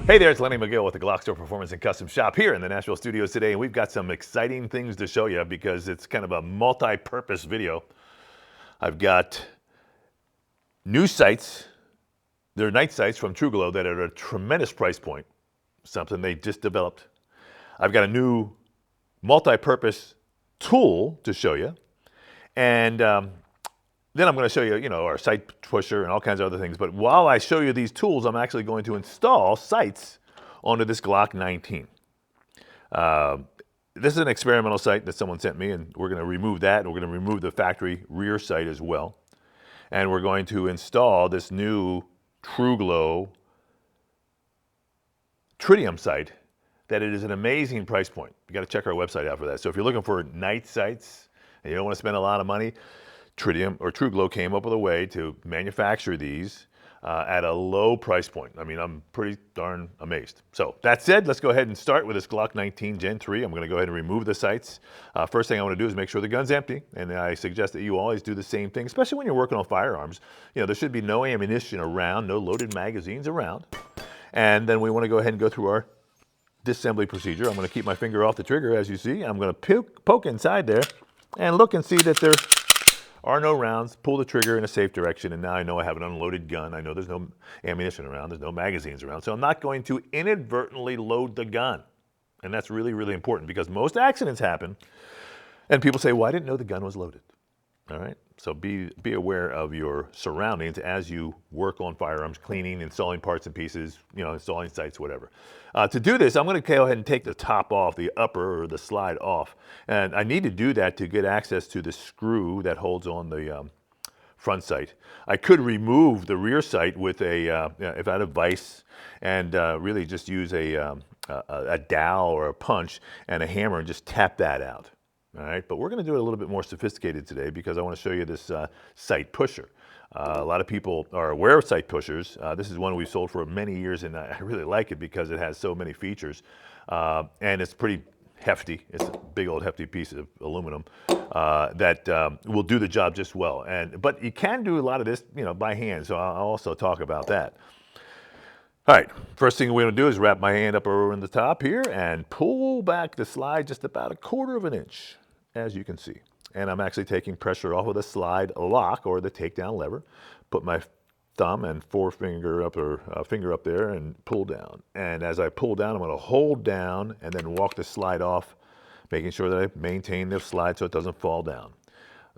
Hey there, it's Lenny McGill with the GlockStore Performance and Custom Shop here in the Nashville studios today, and we've got some exciting things to show you because it's kind of a multi-purpose video. I've got new sights. They're night sights from TrueGlow that are at a tremendous price point, something they just developed. I've got a new multi-purpose tool to show you, and then I'm going to show you, our sight pusher and all kinds of other things. But while I show you these tools, I'm actually going to install sights onto this Glock 19. This is an experimental sight that someone sent me, and we're going to remove that, and we're going to remove the factory rear sight as well. And we're going to install this new TrueGlow tritium sight that it is an amazing price point. You got to check our website out for that. So if you're looking for night sights and you don't want to spend a lot of money, Tritium or TrueGlow came up with a way to manufacture these at a low price point. I mean, I'm pretty darn amazed. So that said, let's go ahead and start with this Glock 19 Gen 3. I'm going to go ahead and remove the sights. First thing I want to do is make sure the gun's empty, and I suggest that you always do the same thing, especially when you're working on firearms. There should be no ammunition around, no loaded magazines around. And then we want to go ahead and go through our disassembly procedure. I'm going to keep my finger off the trigger, as you see. I'm going to poke inside there and look and see that there are no rounds, pull the trigger in a safe direction, and now I know I have an unloaded gun. I know there's no ammunition around, there's no magazines around, so I'm not going to inadvertently load the gun. And that's really, really important because most accidents happen, and people say, well, I didn't know the gun was loaded. All right, so be aware of your surroundings as you work on firearms, cleaning, installing parts and pieces, installing sights, whatever. To do this, I'm going to go ahead and take the top off, the upper or the slide off, and I need to do that to get access to the screw that holds on the front sight. I could remove the rear sight with if I had a vise, and really just use a dowel or a punch and a hammer and just tap that out. All right, but we're going to do it a little bit more sophisticated today because I want to show you this sight pusher. A lot of people are aware of sight pushers. This is one we've sold for many years, and I really like it because it has so many features. And it's pretty hefty. It's a big old hefty piece of aluminum that will do the job just well. But you can do a lot of this, by hand, so I'll also talk about that. All right, first thing we're going to do is wrap my hand up over in the top here and pull back the slide just about 1/4 of an inch, as you can see. And I'm actually taking pressure off of the slide lock or the takedown lever. Put my thumb and forefinger up or finger up there and pull down. And as I pull down, I'm going to hold down and then walk the slide off, making sure that I maintain the slide so it doesn't fall down.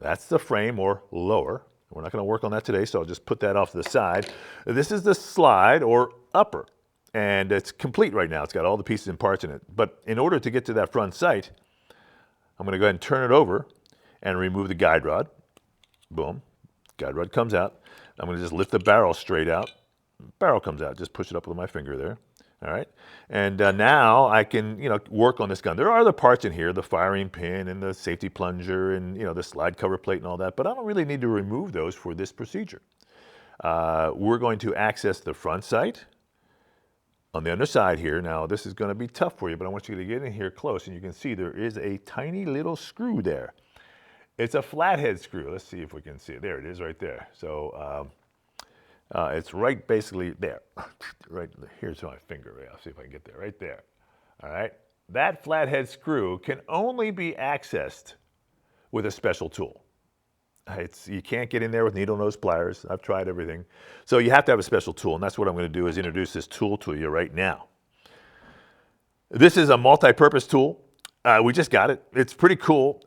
That's the frame or lower. We're not going to work on that today, so I'll just put that off to the side. This is the slide or upper, and it's complete right now. It's got all the pieces and parts in it. But in order to get to that front sight, I'm going to go ahead and turn it over and remove the guide rod. Boom. Guide rod comes out. I'm going to just lift the barrel straight out. Barrel comes out. Just push it up with my finger there. All right. And now I can, work on this gun. There are other parts in here, the firing pin and the safety plunger and, the slide cover plate and all that, but I don't really need to remove those for this procedure. We're going to access the front sight on the underside here. Now, this is going to be tough for you, but I want you to get in here close, and you can see there is a tiny little screw there. It's a flathead screw. Let's see if we can see it. There it is right there. So it's right basically there. Right here's my finger. I'll see if I can get there. Right there. All right. That flathead screw can only be accessed with a special tool. You can't get in there with needle nose pliers. I've tried everything. So you have to have a special tool, and that's what I'm going to do is introduce this tool to you right now. This is a multi-purpose tool. We just got it. It's pretty cool.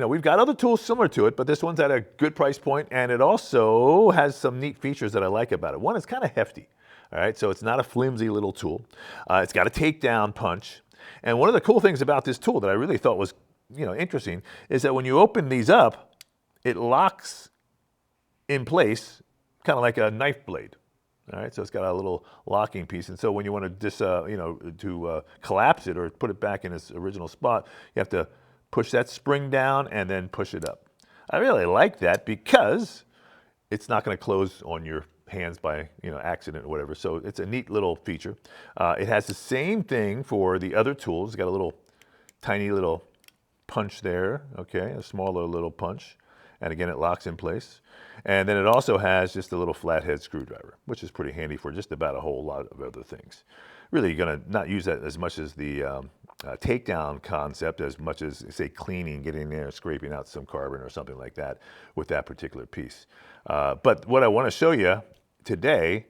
We've got other tools similar to it, but this one's at a good price point, and it also has some neat features that I like about it. One, it's kind of hefty. All right, so it's not a flimsy little tool. It's got a takedown punch. And one of the cool things about this tool that I really thought was, interesting is that when you open these up, it locks in place kind of like a knife blade. All right, so it's got a little locking piece, and so when you want to collapse it or put it back in its original spot, you have to push that spring down and then push it up. I really like that because it's not going to close on your hands by accident or whatever. So it's a neat little feature. It has the same thing for the other tools. It's got a little tiny little punch there. Okay, a smaller little punch. And again, it locks in place. And then it also has just a little flathead screwdriver, which is pretty handy for just about a whole lot of other things. Really, you're going to not use that as much as the takedown concept as much as, say, cleaning, getting in there, scraping out some carbon or something like that with that particular piece. But what I want to show you today,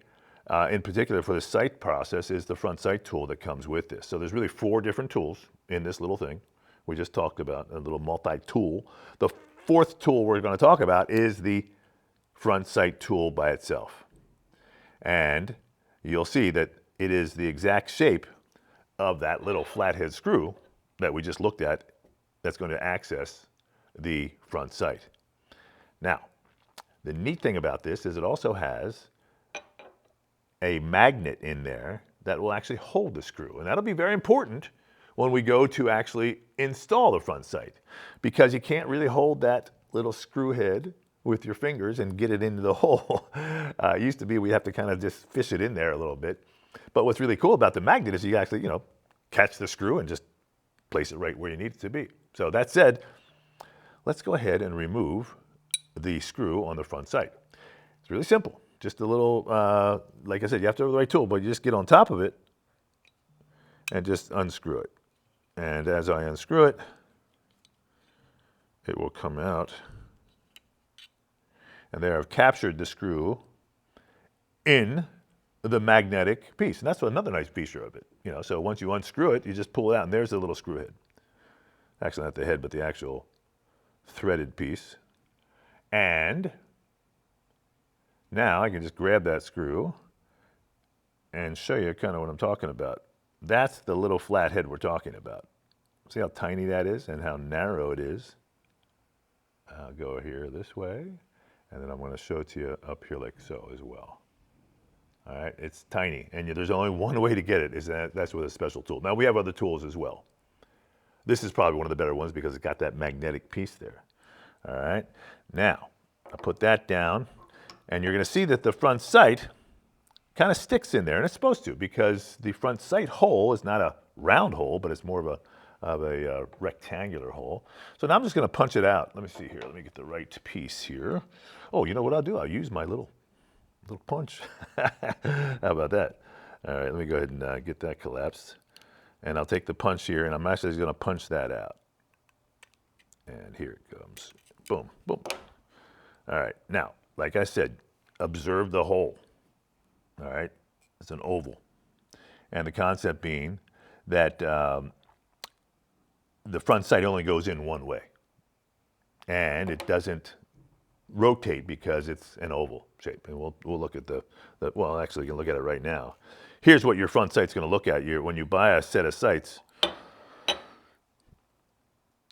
in particular for the sight process, is the front sight tool that comes with this. So there's really 4 different tools in this little thing. We just talked about a little multi-tool. The 4th tool we're going to talk about is the front sight tool by itself. And you'll see that it is the exact shape of that little flathead screw that we just looked at that's going to access the front sight. Now, the neat thing about this is it also has a magnet in there that will actually hold the screw. And that'll be very important when we go to actually install the front sight, because you can't really hold that little screw head with your fingers and get it into the hole. It used to be we have to kind of just fish it in there a little bit. But what's really cool about the magnet is you actually, catch the screw and just place it right where you need it to be. So that said, let's go ahead and remove the screw on the front sight. It's really simple. Just a little, like I said, you have to have the right tool, but you just get on top of it and just unscrew it. And as I unscrew it, it will come out. And there I've captured the screw in the magnetic piece. And that's another nice feature of it. So once you unscrew it, you just pull it out, and there's the little screw head. Actually, not the head, but the actual threaded piece. And now I can just grab that screw and show you kind of what I'm talking about. That's the little flat head we're talking about. See how tiny that is and how narrow it is? I'll go here this way, and then I'm going to show it to you up here like so as well. All right, it's tiny, and there's only one way to get it, that's with a special tool. Now, we have other tools as well. This is probably one of the better ones because it's got that magnetic piece there. All right, now, I'll put that down, and you're going to see that the front sight kind of sticks in there, and it's supposed to, because the front sight hole is not a round hole, but it's more of a rectangular hole. So now I'm just going to punch it out. Let me see here. Let me get the right piece here. Oh, you know what I'll do? I'll use my little punch. How about that? All right, let me go ahead and get that collapsed. And I'll take the punch here, and I'm actually going to punch that out. And here it comes. Boom, boom. All right, now, like I said, observe the hole. All right, it's an oval. And the concept being that the front sight only goes in one way. And it doesn't rotate because it's an oval shape. And we'll look at well, actually, you can look at it right now. Here's what your front sight's going to look at. When you buy a set of sights,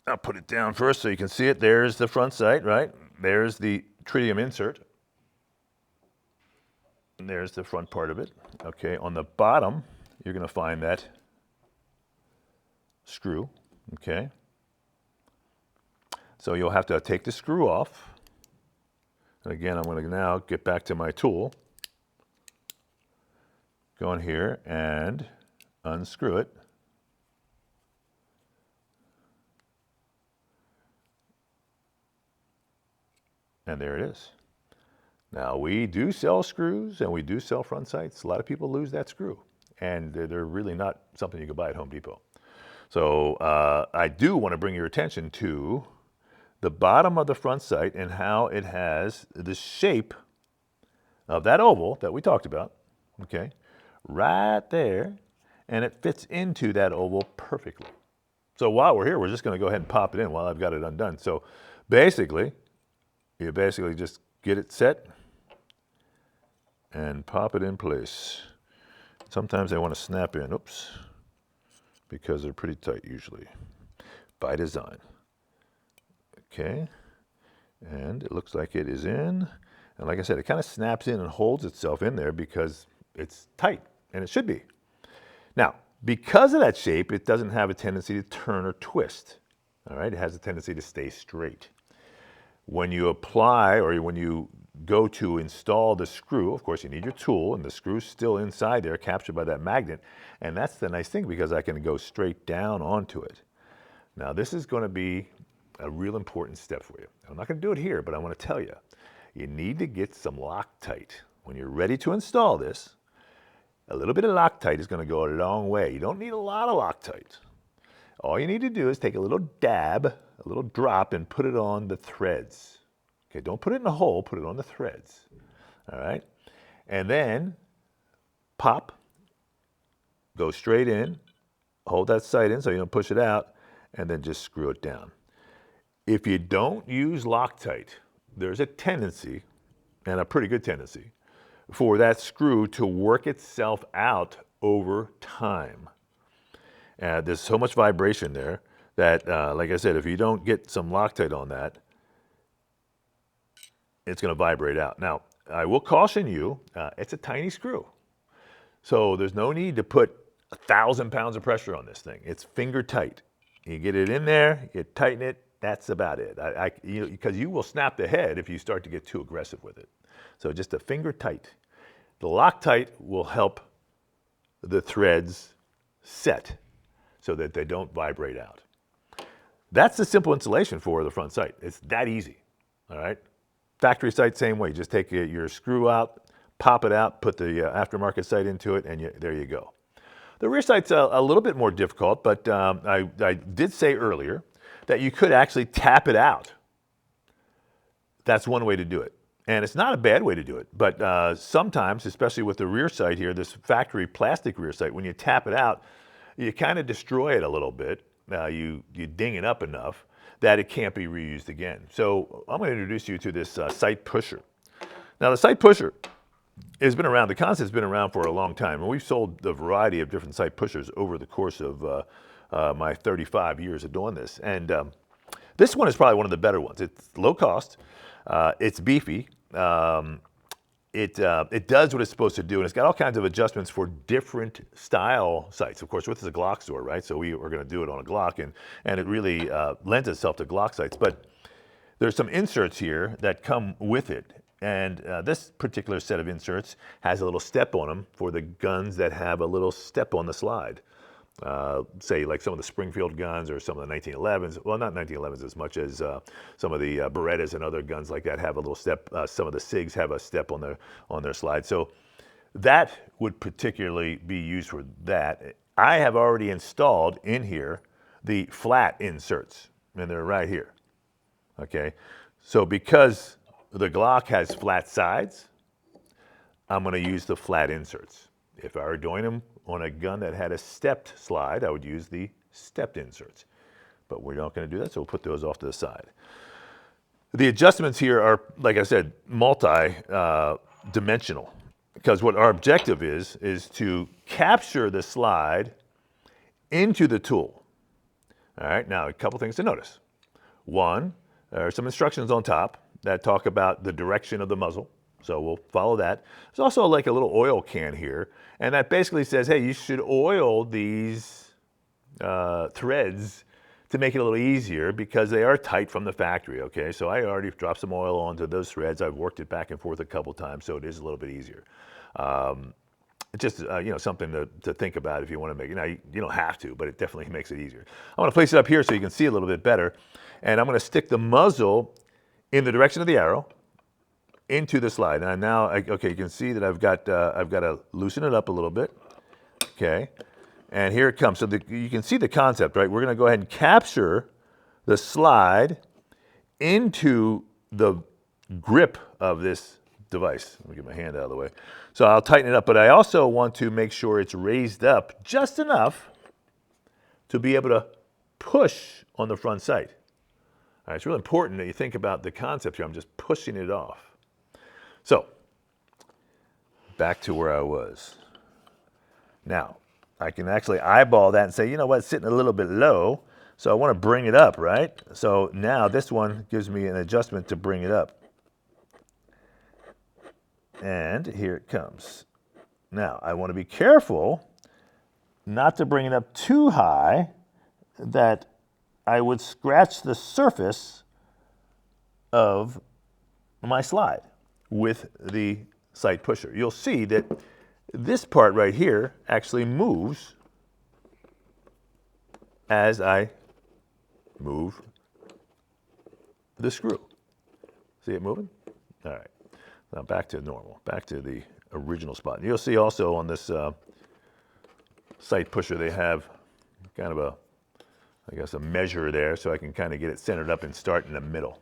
I'll put it down first so you can see it. There's the front sight, right? There's the tritium insert. And there's the front part of it. Okay, on the bottom, you're going to find that screw. Okay. So you'll have to take the screw off. And again, I'm going to now get back to my tool. Go in here and unscrew it. And there it is. Now, we do sell screws and we do sell front sights. A lot of people lose that screw, and they're really not something you can buy at Home Depot. So I do want to bring your attention to the bottom of the front sight and how it has the shape of that oval that we talked about, okay, right there, and it fits into that oval perfectly. So while we're here, we're just going to go ahead and pop it in while I've got it undone. So basically, you basically just get it set and pop it in place. Sometimes they want to snap in, oops, because they're pretty tight usually, by design. Okay, and it looks like it is in. And like I said, it kind of snaps in and holds itself in there because it's tight, and it should be. Now, because of that shape, it doesn't have a tendency to turn or twist. All right, it has a tendency to stay straight. When you apply or when you go to install the screw, of course, you need your tool, and the screw's still inside there, captured by that magnet. And that's the nice thing because I can go straight down onto it. Now, this is going to be a real important step for you. I'm not going to do it here, but I want to tell you, you need to get some Loctite. When you're ready to install this, a little bit of Loctite is going to go a long way. You don't need a lot of Loctite. All you need to do is take a little dab, a little drop, and put it on the threads. Okay, don't put it in a hole, put it on the threads. All right? And then pop, go straight in, hold that sight in so you don't push it out, and then just screw it down. If you don't use Loctite, there's a tendency, and a pretty good tendency, for that screw to work itself out over time. There's so much vibration there that, like I said, if you don't get some Loctite on that, it's going to vibrate out. Now, I will caution you, it's a tiny screw. So there's no need to put 1,000 pounds of pressure on this thing. It's finger tight. You get it in there, you tighten it, that's about it. Because you will snap the head if you start to get too aggressive with it. So just a finger tight. The Loctite will help the threads set so that they don't vibrate out. That's the simple installation for the front sight. It's that easy, all right? Factory sight, same way. Just take your screw out, pop it out, put the aftermarket sight into it, and there you go. The rear sight's a little bit more difficult, but I did say earlier that you could actually tap it out. That's one way to do it. And it's not a bad way to do it, but sometimes, especially with the rear sight here, this factory plastic rear sight, when you tap it out, you kind of destroy it a little bit. You ding it up enough that it can't be reused again. So I'm going to introduce you to this sight pusher. Now the sight pusher has been around, the concept's been around for a long time, and we've sold a variety of different sight pushers over the course of my 35 years of doing this. And this one is probably one of the better ones. It's low cost, it's beefy, it does what it's supposed to do, and it's got all kinds of adjustments for different style sights. Of course, this is a GlockStore, right? So we are going to do it on a Glock, and it really lends itself to Glock sights. But there's some inserts here that come with it. And this particular set of inserts has a little step on them for the guns that have a little step on the slide. Say like some of the Springfield guns or some of the 1911s. Well, not 1911s as much as some of the Berettas and other guns like that have a little step. Some of the SIGs have a step on their slide. So that would particularly be used for that. I have already installed in here the flat inserts, and they're right here. Okay, so because the Glock has flat sides, I'm going to use the flat inserts. If I were doing them on a gun that had a stepped slide, I would use the stepped inserts. But we're not going to do that, so we'll put those off to the side. The adjustments here are, like I said, multi-dimensional. Because what our objective is to capture the slide into the tool. All right, now a couple things to notice. One, there are some instructions on top that talk about the direction of the muzzle. So we'll follow that. There's also like a little oil can here, and that basically says, hey, you should oil these threads to make it a little easier because they are tight from the factory, okay? So I already dropped some oil onto those threads. I've worked it back and forth a couple times, so it is a little bit easier. Just something to think about if you want to make it. Now, you don't have to, but it definitely makes it easier. I want to place it up here so you can see a little bit better, and I'm going to stick the muzzle in the direction of the arrow into the slide. And now, okay, you can see that I've got to loosen it up a little bit. Okay, and here it comes. So you can see the concept, right? We're going to go ahead and capture the slide into the grip of this device. Let me get my hand out of the way. So I'll tighten it up, but I also want to make sure it's raised up just enough to be able to push on the front sight. All right, it's really important that you think about the concept here. I'm just pushing it off. So, back to where I was. Now, I can actually eyeball that and say, you know what, it's sitting a little bit low, so I want to bring it up, right? So now this one gives me an adjustment to bring it up. And here it comes. Now, I want to be careful not to bring it up too high that I would scratch the surface of my slide with the sight pusher. You'll see that this part right here actually moves as I move the screw. See it moving? All right. Now back to normal, back to the original spot. And you'll see also on this sight pusher, they have kind of a, I guess, a measure there so I can kind of get it centered up and start in the middle.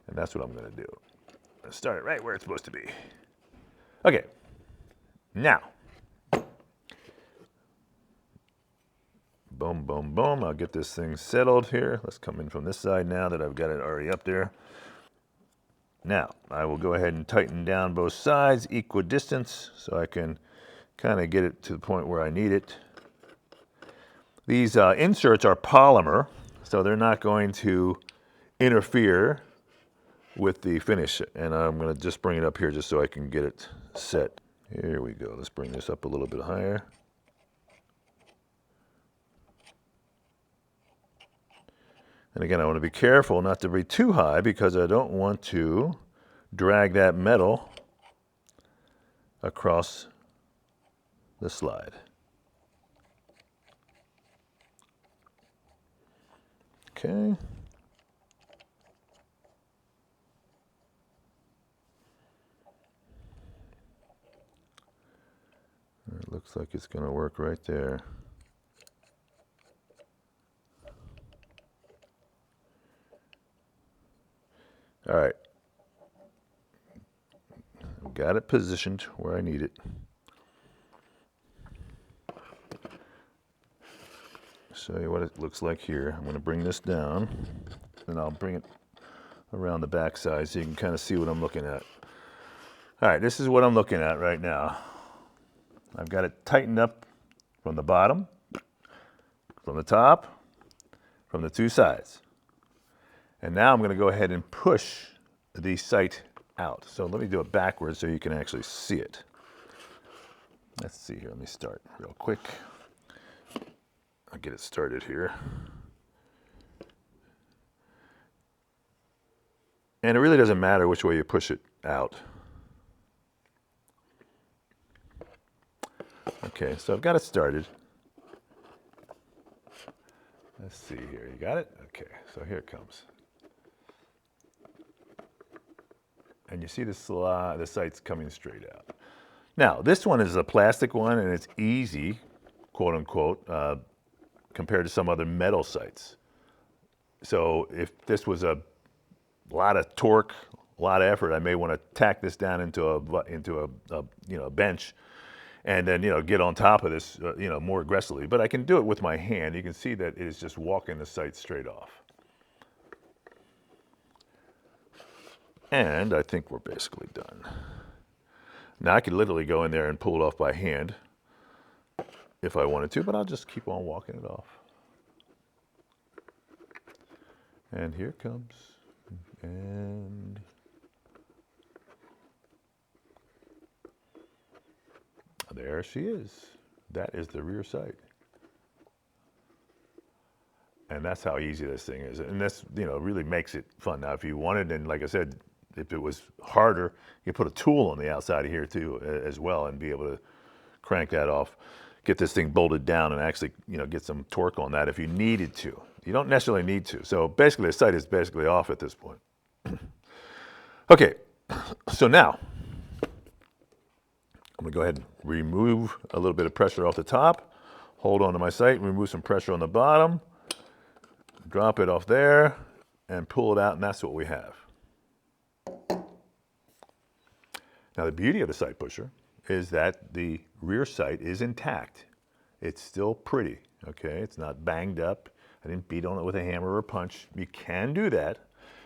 And that's what I'm going to do. Let's start it right where it's supposed to be. Okay. Now, boom, boom, boom. I'll get this thing settled here. Let's come in from this side now that I've got it already up there. Now, I will go ahead and tighten down both sides, equidistance, so I can kind of get it to the point where I need it. These inserts are polymer, so they're not going to interfere with the finish. And I'm going to just bring it up here just so I can get it set. Here we go. Let's bring this up a little bit higher. And again, I want to be careful not to be too high because I don't want to drag that metal across the slide. Okay. It looks like it's going to work right there. All right. I've got it positioned where I need it. Show you what it looks like here. I'm going to bring this down, and I'll bring it around the back side so you can kind of see what I'm looking at. All right, this is what I'm looking at right now. I've got it tightened up from the bottom, from the top, from the two sides. And now I'm going to go ahead and push the sight out. So let me do it backwards so you can actually see it. Let's see here. Let me start real quick. I'll get it started here. And it really doesn't matter which way you push it out. Okay, so I've got it started. Let's see here. You got it? Okay, so here it comes. And you see the sight's coming straight out. Now, this one is a plastic one, and it's easy, quote unquote, compared to some other metal sights. So if this was a lot of torque, a lot of effort, I may want to tack this down into a bench, and then get on top of this more aggressively. But I can do it with my hand. You can see that it is just walking the sight straight off. And I think we're basically done. Now I could literally go in there and pull it off by hand if I wanted to, but I'll just keep on walking it off. And here it comes. And there she is. That is the rear sight. And that's how easy this thing is. And this, really makes it fun. Now, if you wanted, and like I said, if it was harder, you put a tool on the outside of here too, as well, and be able to crank that off, get this thing bolted down, and actually, get some torque on that if you needed to. You don't necessarily need to. So basically, the sight is basically off at this point. Okay, so now I'm gonna go ahead and remove a little bit of pressure off the top, hold on to my sight, remove some pressure on the bottom, drop it off there, and pull it out, and that's what we have. Now, the beauty of the sight pusher is that the rear sight is intact. It's still pretty, okay? It's not banged up. I didn't beat on it with a hammer or a punch. You can do that,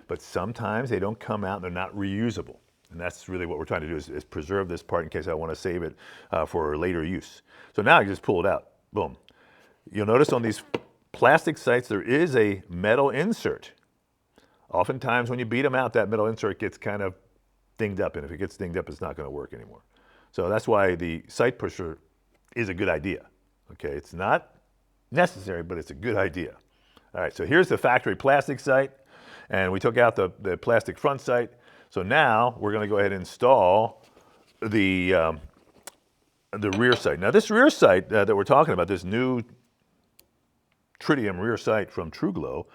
but sometimes they don't come out and they're not reusable. And that's really what we're trying to do is preserve this part in case I want to save it for later use. So now I just pull it out, boom. You'll notice on these plastic sights, there is a metal insert. Oftentimes when you beat them out, that metal insert gets kind of dinged up, and if it gets dinged up, it's not going to work anymore. So that's why the sight pusher is a good idea. Okay, it's not necessary, but it's a good idea. All right, so here's the factory plastic sight, and we took out the plastic front sight. So now we're going to go ahead and install the rear sight. Now this rear sight that we're talking about, this new tritium rear sight from TrueGlo,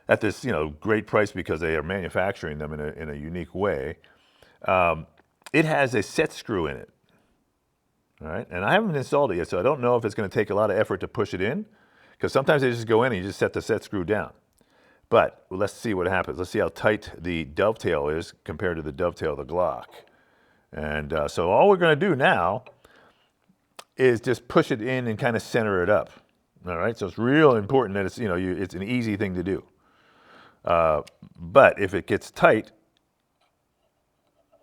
at this, great price because they are manufacturing them in a unique way. It has a set screw in it. All right, and I haven't installed it yet, so I don't know if it's going to take a lot of effort to push it in, because sometimes they just go in and you just set the set screw down. But let's see what happens. Let's see how tight the dovetail is compared to the dovetail of the Glock. And so all we're going to do now is just push it in and kind of center it up. All right, so it's real important that it's, it's an easy thing to do. But if it gets tight,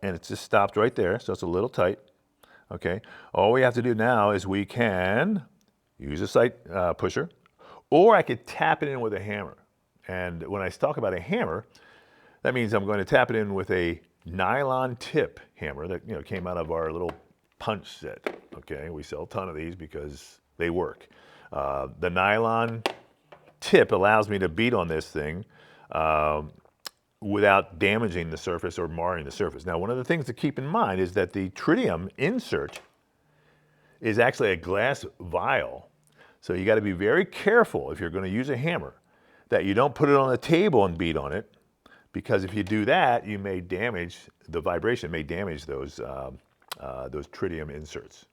and it's just stopped right there, so it's a little tight, okay, all we have to do now is we can use a sight pusher, or I could tap it in with a hammer. And when I talk about a hammer, that means I'm going to tap it in with a nylon tip hammer that came out of our little punch set. Okay, we sell a ton of these because they work. The nylon tip allows me to beat on this thing without damaging the surface or marring the surface. Now, one of the things to keep in mind is that the tritium insert is actually a glass vial. So you got to be very careful if you're going to use a hammer that you don't put it on the table and beat on it, because if you do that, you may damage the vibration, may damage those tritium inserts,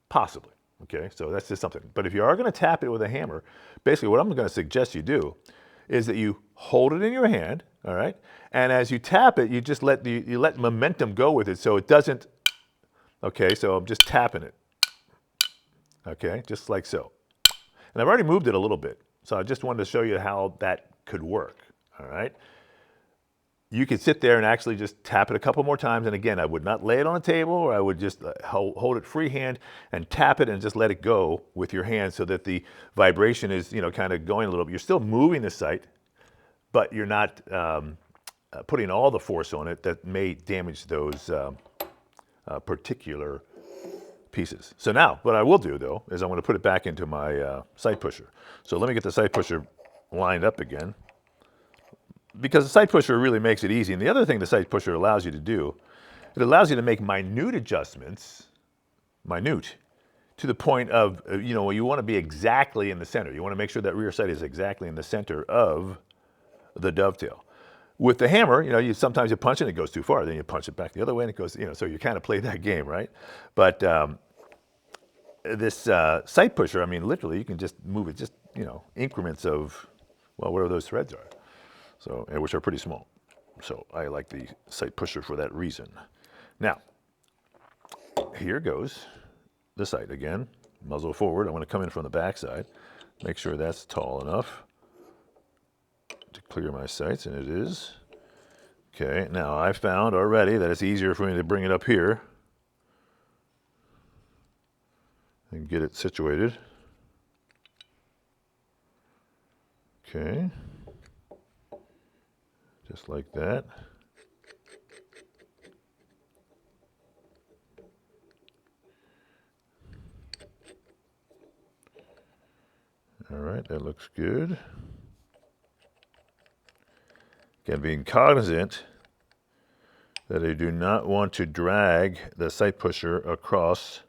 possibly. Okay, so that's just something. But if you are going to tap it with a hammer, basically what I'm going to suggest you do is that you hold it in your hand, all right, and as you tap it, you just let momentum go with it, so it doesn't. Okay, so I'm just tapping it. Okay, just like so. And I've already moved it a little bit, so I just wanted to show you how that could work. All right. You could sit there and actually just tap it a couple more times. And again, I would not lay it on a table, or I would just hold it freehand and tap it and just let it go with your hand so that the vibration is, kind of going a little bit. You're still moving the sight, but you're not putting all the force on it that may damage those particular pieces. So now what I will do though is I'm going to put it back into my sight pusher. So let me get the sight pusher lined up again, because the sight pusher really makes it easy. And the other thing the sight pusher allows you to do, it allows you to make minute adjustments, to the point of, you want to be exactly in the center. You want to make sure that rear sight is exactly in the center of the dovetail. With the hammer, sometimes you punch it and it goes too far. Then you punch it back the other way and it goes, so you kind of play that game, right? But this sight pusher, I mean, literally you can just move it, just, increments of, well, whatever those threads are. So, which are pretty small. So I like the sight pusher for that reason. Now, here goes the sight again, muzzle forward. I want to come in from the back side, make sure that's tall enough to clear my sights, and it is. Okay, now I found already that it's easier for me to bring it up here and get it situated. Okay. Just like that. All right, that looks good. Again, being cognizant that I do not want to drag the sight pusher across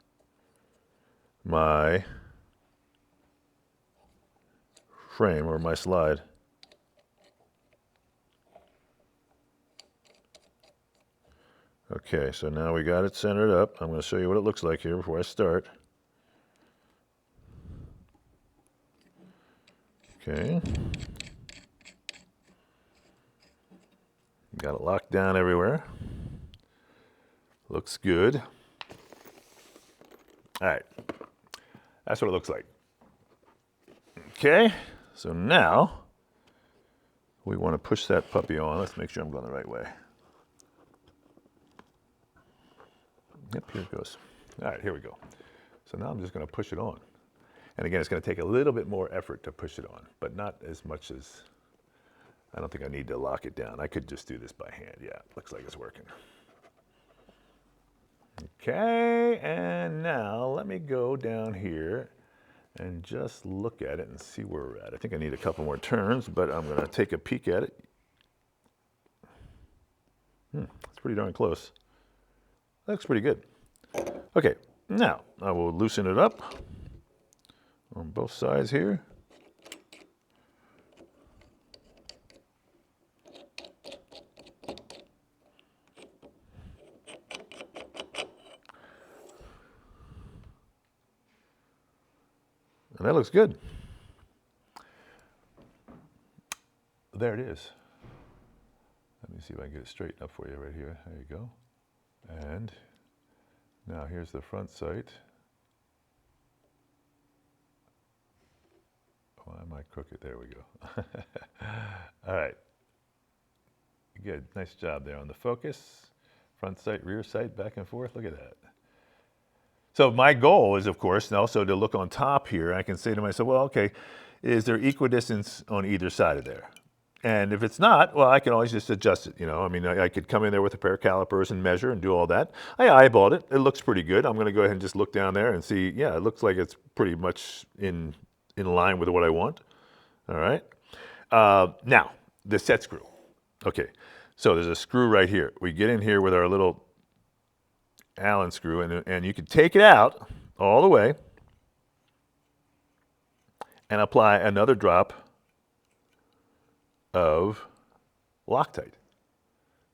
my frame or my slide. Okay, so now we got it centered up. I'm going to show you what it looks like here before I start. Okay. Got it locked down everywhere. Looks good. All right. That's what it looks like. Okay, so now we want to push that puppy on. Let's make sure I'm going the right way. Yep, here it goes. All right, here we go. So now I'm just going to push it on. And again, it's going to take a little bit more effort to push it on, but not as much as, I don't think I need to lock it down. I could just do this by hand. Yeah, looks like it's working. Okay, and now let me go down here and just look at it and see where we're at. I think I need a couple more turns, but I'm going to take a peek at it. It's pretty darn close. Looks pretty good. Okay, now I will loosen it up on both sides here. And that looks good. There it is. Let me see if I can get it straightened up for you right here. There you go. And now here's the front sight. Why am I crooked? There we go. All right. Good. Nice job there on the focus. Front sight, rear sight, back and forth. Look at that. So my goal is, of course, also to look on top here. I can say to myself, well, okay, is there equidistance on either side of there? And if it's not, well, I can always just adjust it. You know, I mean, I could come in there with a pair of calipers and measure and do all that. I eyeballed it. It looks pretty good. I'm going to go ahead and just look down there and see. Yeah, it looks like it's pretty much in line with what I want. All right. Now, the set screw. Okay, so there's a screw right here. We get in here with our little Allen screw, and you can take it out all the way and apply another drop of Loctite.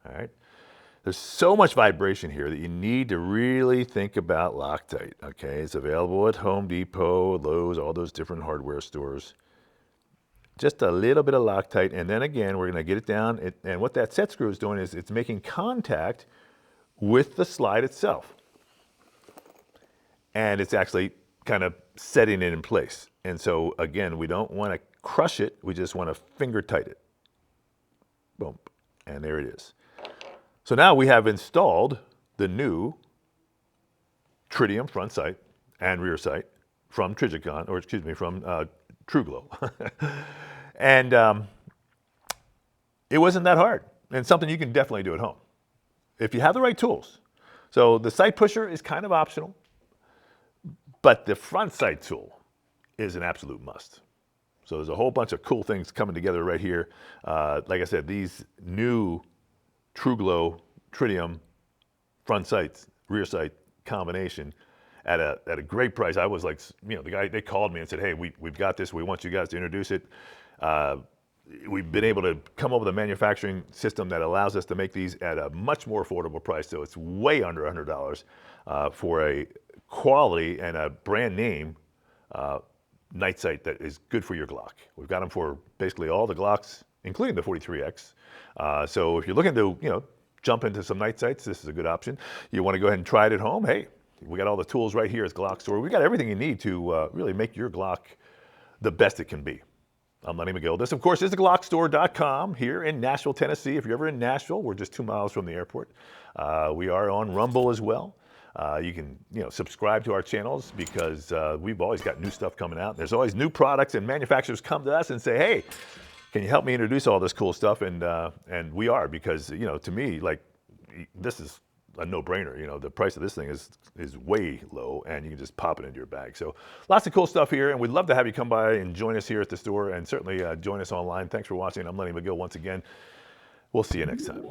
All right. There's so much vibration here that you need to really think about Loctite. Okay, it's available at Home Depot, Lowe's, all those different hardware stores. Just a little bit of Loctite, and then again, we're going to get it down. And what that set screw is doing is it's making contact with the slide itself. And it's actually kind of setting it in place. And so again, we don't want to crush it. We just want to finger tight it. Boom. And there it is. So now we have installed the new tritium front sight and rear sight from Trigicon, or excuse me, from TrueGlo. And it wasn't that hard, and something you can definitely do at home if you have the right tools. So the sight pusher is kind of optional, but the front sight tool is an absolute must. So there's a whole bunch of cool things coming together right here. Like I said, these new TrueGlo tritium front sights, rear sight combination at a great price. I was like, you know, the guy, they called me and said, hey, we've got this. We want you guys to introduce it. We've been able to come up with a manufacturing system that allows us to make these at a much more affordable price. So it's way under $100 for a quality and a brand name night sight that is good for your Glock. We've got them for basically all the Glocks, including the 43X. So if you're looking to, you know, jump into some night sights, this is a good option. You want to go ahead and try it at home? Hey, we got all the tools right here at GlockStore. We got everything you need to really make your Glock the best it can be. I'm Lenny McGill. This, of course, is the GlockStore.com here in Nashville, Tennessee. If you're ever in Nashville, we're just 2 miles from the airport. We are on Rumble as well. You can, you know, subscribe to our channels because we've always got new stuff coming out. There's always new products, and manufacturers come to us and say, hey, can you help me introduce all this cool stuff? And we are, because, you know, to me, like, this is a no-brainer. You know, the price of this thing is way low, and you can just pop it into your bag. So lots of cool stuff here, and we'd love to have you come by and join us here at the store, and certainly join us online. Thanks for watching. I'm Lenny McGill once again. We'll see you next time.